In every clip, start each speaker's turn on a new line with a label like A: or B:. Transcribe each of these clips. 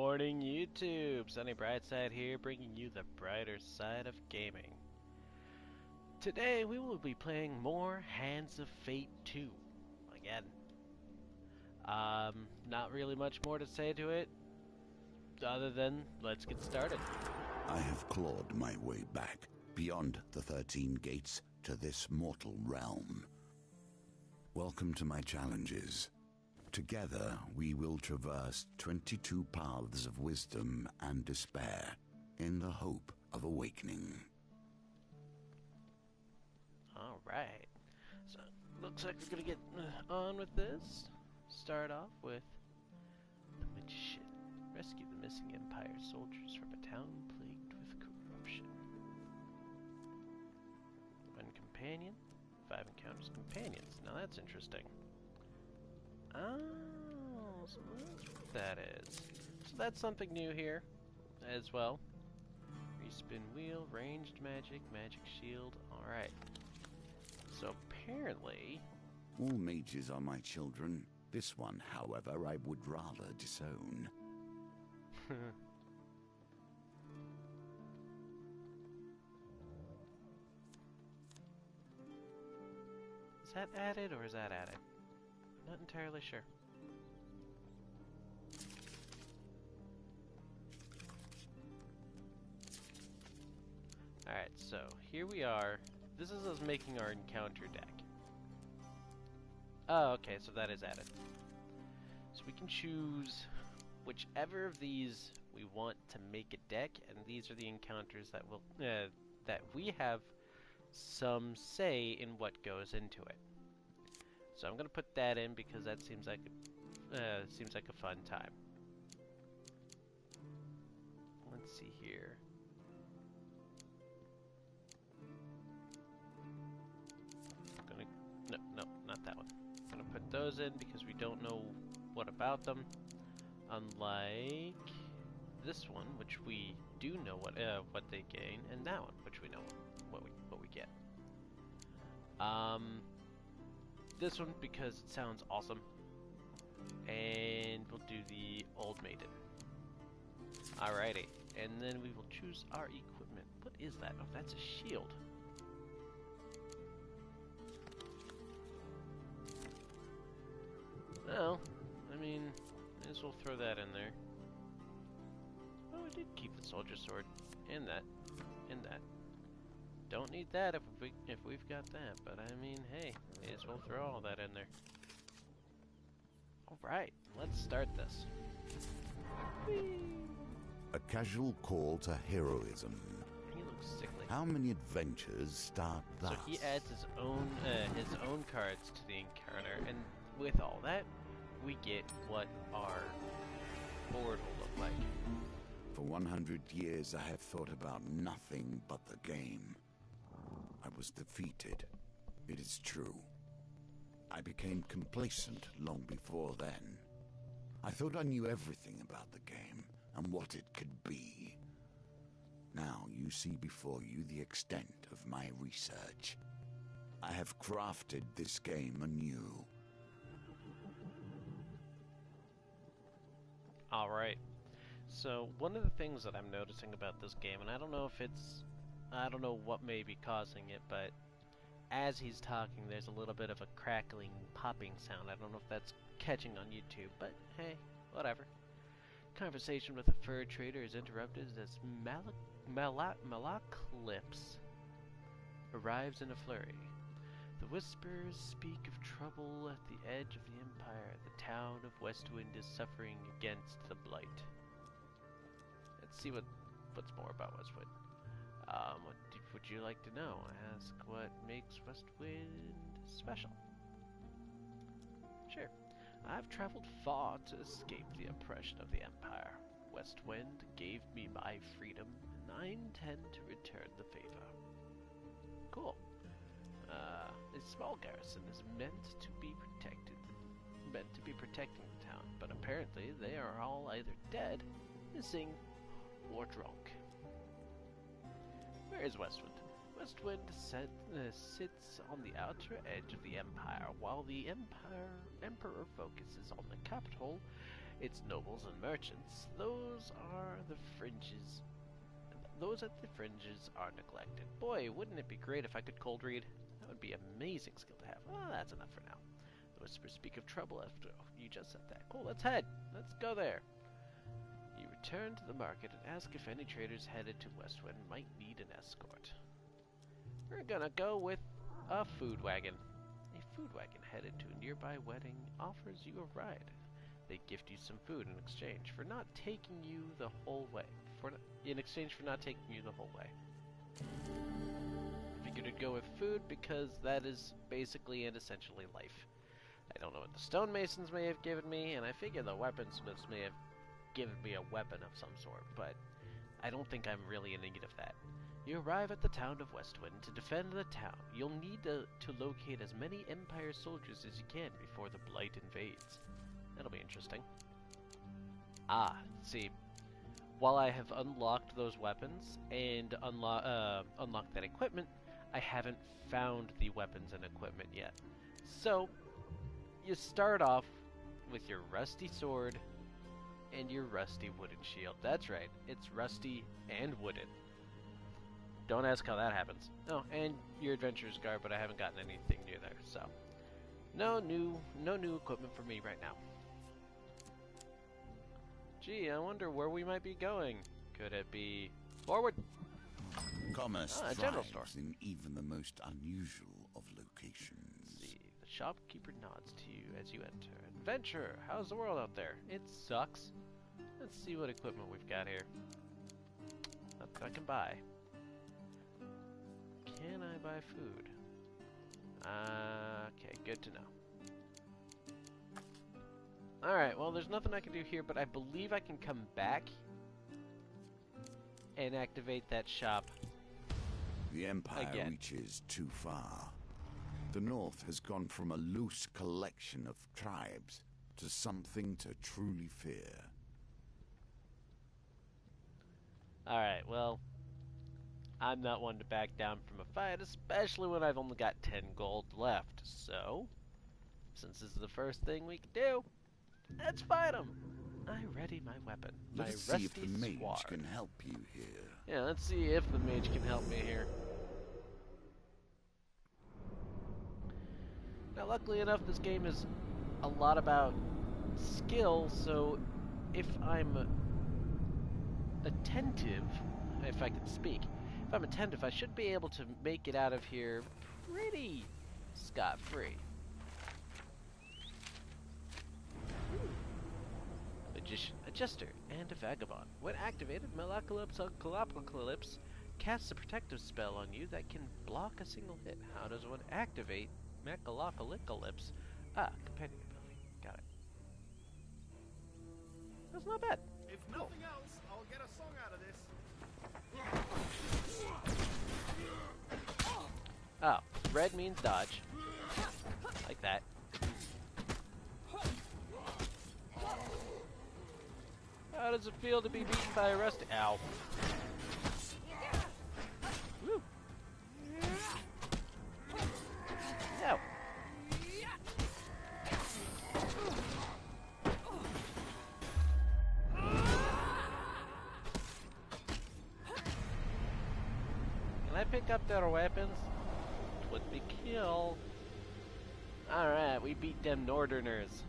A: morning, YouTube! Sunny Brightside here, bringing you the brighter side of gaming. Today, we will be playing more Hands of Fate 2. Again. Not really much more to say to it, other than, let's get started.
B: I have clawed my way back, beyond the 13 gates, to this mortal realm. Welcome to my challenges. Together, we will traverse 22 paths of wisdom and despair, in the hope of awakening.
A: Alright, so looks like we're gonna get on with this. Start off with the magician. Rescue the missing Empire soldiers from a town plagued with corruption. One companion, 5 encounters companions. Now that's interesting. Oh, so that's what that is. So that's something new here as well. Respin wheel, ranged magic, magic shield. Alright. So apparently...
B: All mages are my children. This one, however, I would rather disown.
A: Is that added or is that added? Not entirely sure. Alright, so here we are. This is us making our encounter deck. Oh, okay, so that is added. So we can choose whichever of these we want to make a deck, and these are the encounters that will that we have some say in what goes into it. So I'm gonna put that in because that seems like a fun time. Let's see here. No, not that one. I'm gonna put those in because we don't know what about them. Unlike this one, which we do know what they gain, and that one, which we know what we get. This one because it sounds awesome, and we'll do the Old Maiden. Alrighty, and then we will choose our equipment. What is that? Oh, that's a shield. Well, I mean, may as well throw that in there. Oh, we did keep the soldier sword, and that. Don't need that if we've got that, but I mean, hey, may as well throw all that in there. Alright, let's start this. Whee!
B: A casual call to heroism.
A: He looks sickly.
B: How many adventures start thus?
A: So he adds his own cards to the encounter, and with all that, we get what our board will look like.
B: For 100 years I have thought about nothing but the game. I was defeated. It is true. I became complacent long before then. I thought I knew everything about the game and what it could be. Now you see before you the extent of my research. I have crafted this game anew.
A: Alright, so one of the things that I'm noticing about this game, and I don't know what may be causing it, but as he's talking there's a little bit of a crackling, popping sound. I don't know if that's catching on YouTube, but hey, whatever. Conversation with a fur trader is interrupted as Malaclips arrives in a flurry. The whispers speak of trouble at the edge of the Empire. The town of Westwind is suffering against the Blight. Let's see what's more about Westwind. What would you like to know? Ask what makes Westwind special. Sure. I've traveled far to escape the oppression of the Empire. Westwind gave me my freedom, and I intend to return the favor. Cool. A small garrison is meant to be protecting the town, but apparently they are all either dead, missing, or drunk. Where is Westwind? Westwind sits on the outer edge of the Empire, while the Emperor focuses on the capital its nobles and merchants. Those at the fringes are neglected. Boy, wouldn't it be great if I could cold read? That would be an amazing skill to have. Well, that's enough for now. The whispers speak of trouble after all. You just said that. Cool, let's head. Let's go there. You return to the market and ask if any traders headed to Westwind might need an escort. We're gonna go with a food wagon. A food wagon headed to a nearby wedding offers you a ride. They gift you some food in exchange for not taking you the whole way. Figured I'd go with food because that is basically and essentially life. I don't know what the stonemasons may have given me, and I figure the weaponsmiths may have given me a weapon of some sort, but I don't think I'm really in need of that. You arrive at the town of Westwind. To defend the town, you'll need to locate as many Empire soldiers as you can before the Blight invades. That'll be interesting. See, while I have unlocked those weapons and unlocked that equipment, I haven't found the weapons and equipment yet. So, you start off with your rusty sword and your rusty wooden shield. That's right, it's rusty and wooden. Don't ask how that happens. Oh, and your adventurer's garb, but I haven't gotten anything new there, so no new equipment for me right now. Gee, I wonder where we might be going. Could it be forward?
B: Commerce
A: general store.
B: thrives in even the most unusual of locations.
A: See, the shopkeeper nods to you as you enter. Adventurer, how's the world out there? It sucks. Let's see what equipment we've got here. Nothing I can buy. Can I buy food? Okay, good to know. Alright, well, there's nothing I can do here, but I believe I can come back and activate that shop.
B: The Empire
A: again.
B: reaches too far. The North has gone from a loose collection of tribes to something to truly fear.
A: Alright, well, I'm not one to back down from a fight, especially when I've only got 10 gold left. So, since this is the first thing we can do, let's fight him. I ready my weapon.
B: Let's
A: my
B: see if
A: rusty
B: the mage
A: sword.
B: can help you here.
A: Yeah, let's see if the mage can help me here. Now, luckily enough, this game is a lot about skill, so if I'm attentive, if I can speak, if I'm attentive, I should be able to make it out of here pretty scot-free. Magician, a jester, and a vagabond. When activated, Mechalocalypse casts a protective spell on you that can block a single hit. How does one activate Mechalocalypse? Companion ability. Got it. That's not bad.
C: If nothing else, I'll get a song out of this.
A: Oh, red means dodge. Like that. How does it feel to be beaten by a rusty? Ow. Woo. No. Can I pick up their weapons? Would be kill. Alright, we beat them Northerners.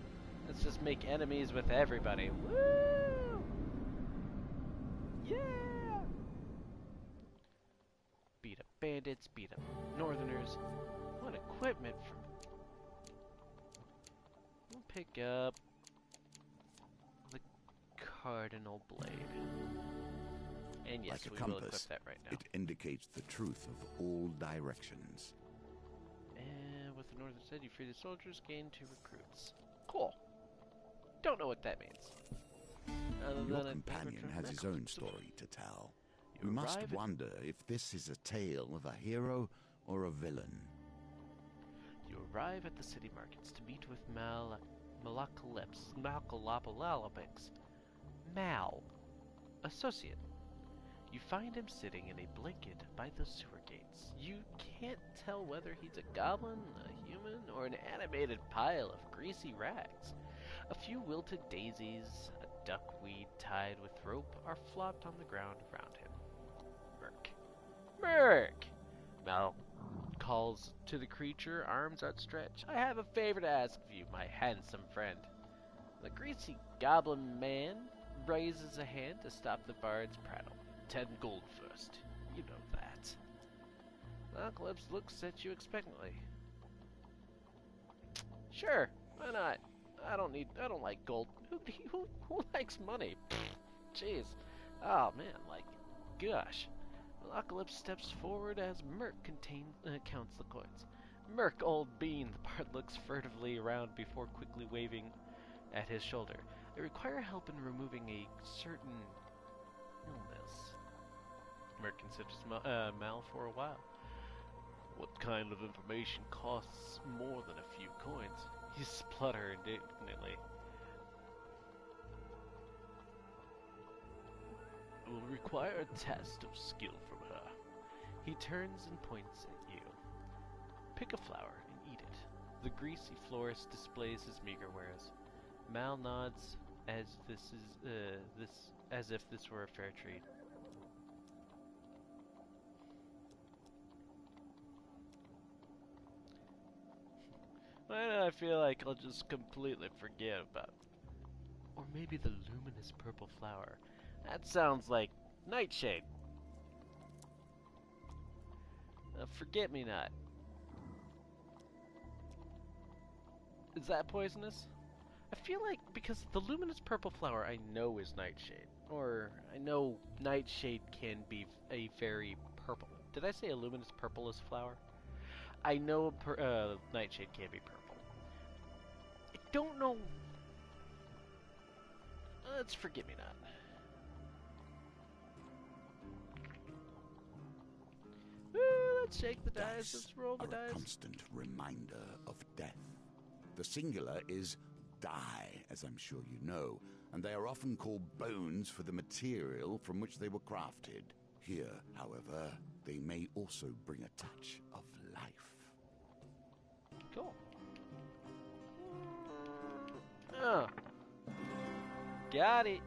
A: Let's just make enemies with everybody. Woo! Yeah! Beat up bandits, beat up Northerners. What equipment from... We'll pick up the Cardinal Blade. And yes,
B: Like a
A: we
B: compass,
A: will equip that right now.
B: it indicates the truth of all directions.
A: And with the Northern Side, you free the soldiers, gain 2 recruits. Cool. Don't know what that means.
B: Your companion has his own story to tell. We must wonder if this is a tale of a hero or a villain.
A: You arrive at the city markets to meet with Mechalocalypse, Mal, associate. You find him sitting in a blanket by the sewer gates. You can't tell whether he's a goblin, a human, or an animated pile of greasy rags. A few wilted daisies, a duckweed tied with rope, are flopped on the ground around him. Merc. Merc! Mal calls to the creature, arms outstretched. I have a favor to ask of you, my handsome friend. The greasy goblin man raises a hand to stop the bard's prattle. 10 gold first. You know that. Apocalypse looks at you expectantly. Sure, why not? I don't like gold. Who likes money? Jeez. Oh man, like, gosh. Apocalypse steps forward as Merc counts the coins. Merc, old bean. The bard looks furtively around before quickly waving at his shoulder. I require help in removing a certain illness. Merc considers Mal for a while. What kind of information costs more than a few coins? You splutter indignantly. It will require a test of skill from her. He turns and points at you. Pick a flower and eat it. The greasy florist displays his meager wares. Mal nods as if this were a fair treat. Why do I feel like I'll just completely forget about it? Or maybe the luminous purple flower. That sounds like nightshade. Forget-me-not. Is that poisonous? I feel like because the luminous purple flower I know is nightshade. Or I know nightshade can be a very purple. Did I say a luminous purple is flower? I know nightshade can be purple. I don't know. Let's forget-me-not. Let's shake the dice. Let's roll the dice.
B: A constant reminder of death. The singular is die, as I'm sure you know, and they are often called bones for the material from which they were crafted. Here, however, they may also bring a touch of life.
A: Cool. Oh. Got it.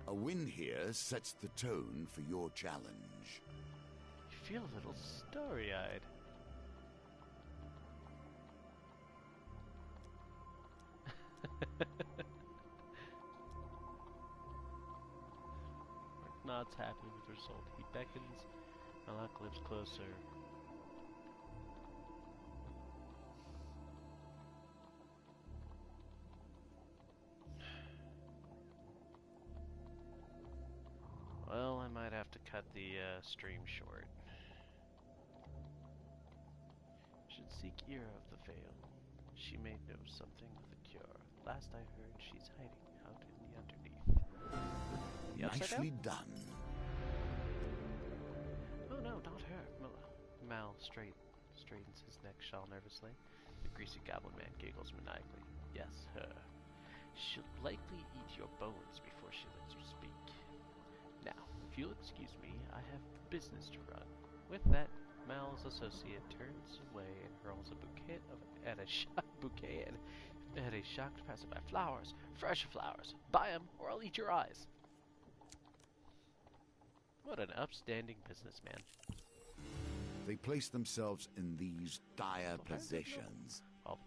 B: A win here sets the tone for your challenge.
A: You feel a little starry-eyed. Mark nods happy with the result. He beckons Apocalypse closer. Well, I might have to cut the stream short. Should seek ear of the veil. She may know something of the cure. Last I heard, she's hiding out in the underneath. The
B: Nicely done.
A: Oh no, not her. Mal straightens his neck shawl nervously. The greasy goblin man giggles maniacally. Yes, her. She'll likely eat your bones before she lets you speak. Now, if you'll excuse me, I have business to run. With that, Mal's associate turns away and hurls a bouquet at a shocked passerby. Flowers, fresh flowers. Buy 'em, or I'll eat your eyes. What an upstanding businessman.
B: They place themselves in these dire positions,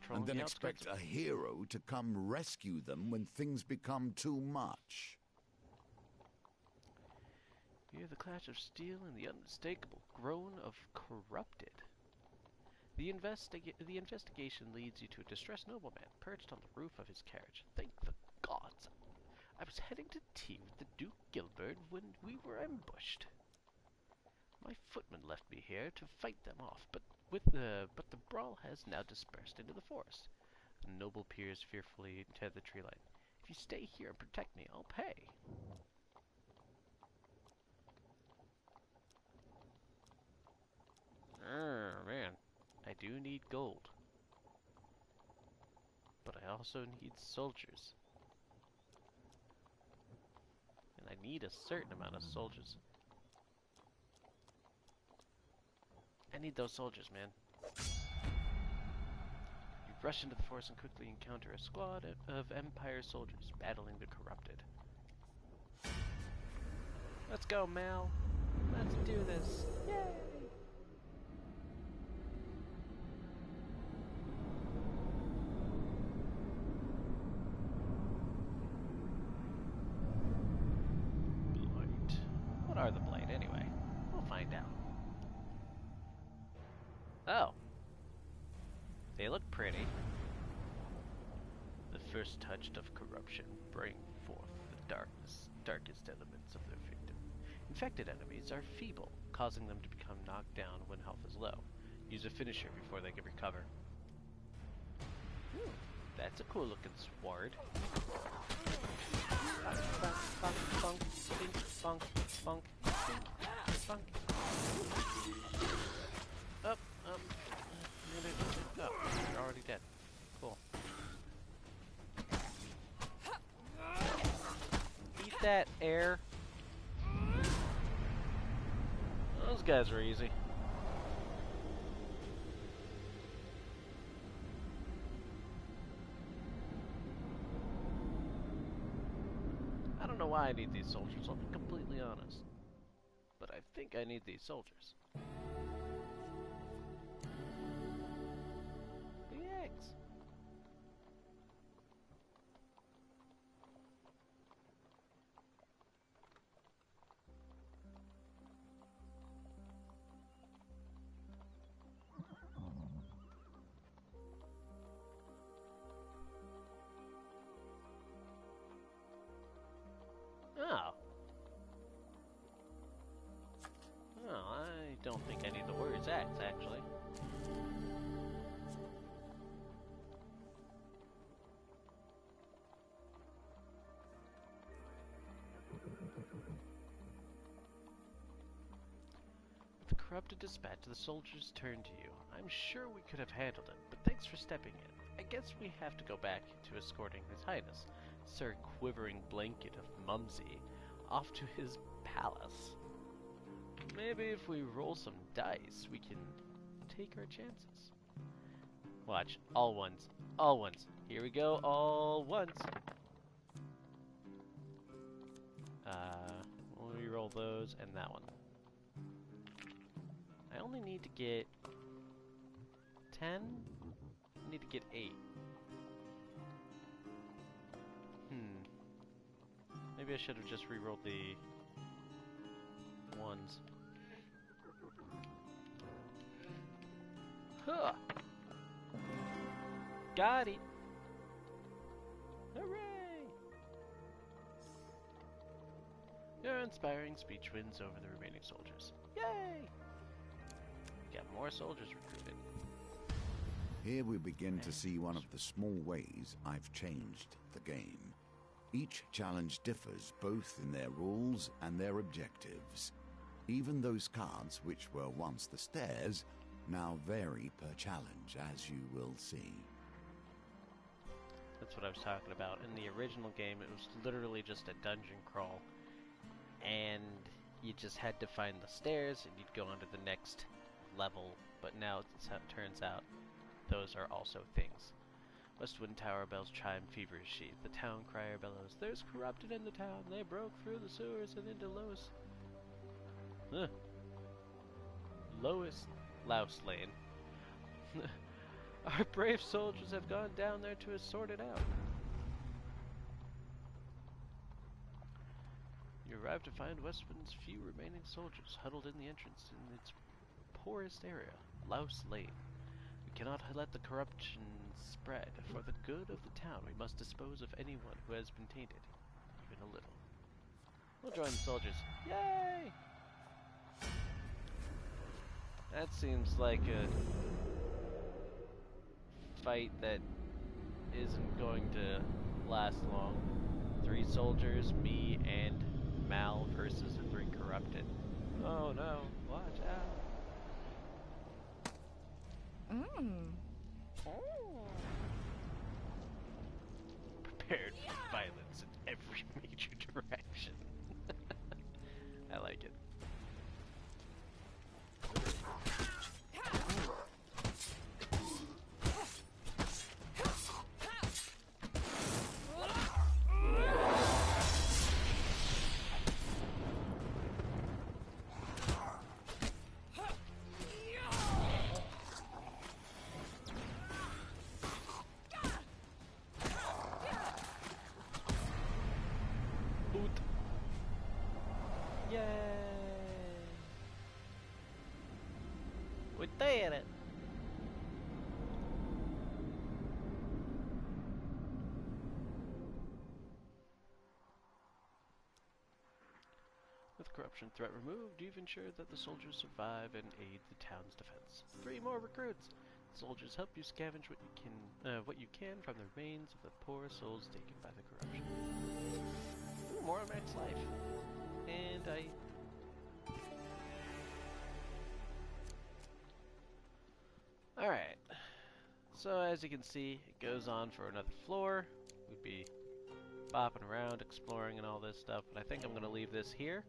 B: and then expect a hero to come rescue them when things become too much.
A: You hear the clash of steel and the unmistakable groan of corrupted. The investigation leads you to a distressed nobleman perched on the roof of his carriage. Thank the gods! I was heading to tea with the Duke Gilbert when we were ambushed. My footman left me here to fight them off, but the brawl has now dispersed into the forest. The noble peers fearfully into the tree line. If you stay here and protect me, I'll pay. Man, I do need gold. But I also need soldiers. And I need a certain amount of soldiers. I need those soldiers, man. You Rush into the forest and quickly encounter a squad of Empire soldiers battling the corrupted. Let's go, Mal. Let's do this. Yay! Blight. What are the Blight anyway? We'll find out. Oh. They look pretty. The first touch of corruption bring forth the darkest elements of their victim. Infected enemies are feeble, causing them to become knocked down when health is low. Use a finisher before they can recover. That's a cool looking sword. Funk, funk, fink, funk, funk, fink, funk. Up, up. Oh, you're already dead. Cool. Eat that, air. Those guys were easy. I don't know why I need these soldiers, I'll be completely honest. But I think I need these soldiers. The eggs. Oh. Oh, I don't think I need the warrior's axe, actually. With the corrupted dispatch, the soldiers turned to you. I'm sure we could have handled it, but thanks for stepping in. I guess we have to go back to escorting His Highness, Sir Quivering Blanket of Mumsy, off to his palace. Maybe if we roll some dice, we can take our chances. Watch, all ones, all ones. Here we go, all ones. We'll re-roll those and that one. I only need to get 10. I need to get 8. Maybe I should have just re-rolled the ones. Huh! Got it! Hooray! Your inspiring speech wins over the remaining soldiers. Yay! Got more soldiers recruited.
B: Here we begin to see one of the small ways I've changed the game. Each challenge differs both in their rules and their objectives. Even those cards which were once the stairs now vary per challenge, as you will see.
A: That's what I was talking about. In the original game, it was literally just a dungeon crawl, and you just had to find the stairs and you'd go on to the next level, but now it turns out those are also things. Westwind Tower bells chime feverishly. The town crier bellows, "There's corrupted in the town. They broke through the sewers and into Louse Lane. Our brave soldiers have gone down there to sort it out." You arrive to find Westwind's few remaining soldiers huddled in the entrance in its poorest area, Louse Lane. We cannot let the corruption spread. For the good of the town, we must dispose of anyone who has been tainted, even a little. We'll join the soldiers. Yay! That seems like a fight that isn't going to last long. 3 soldiers, me and Mal versus the 3 corrupted. Oh no, watch out. Prepared for violence in every major direction. I like it. Oot. Yay! We did it! With corruption threat removed, you've ensured that the soldiers survive and aid the town's defense. 3 more recruits! Soldiers help you scavenge what you can from the remains of the poor souls taken by the corruption. Ooh, more of Max life. And Alright. So as you can see, it goes on for another floor. We'd be bopping around, exploring and all this stuff, but I think I'm gonna leave this here.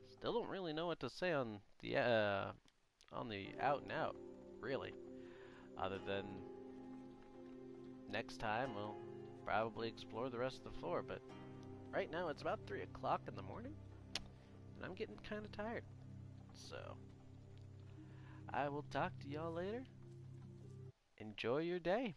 A: Still don't really know what to say on the out and out, really. Other than next time we'll probably explore the rest of the floor, but right now it's about 3 o'clock in the morning, and I'm getting kind of tired. So, I will talk to y'all later. Enjoy your day.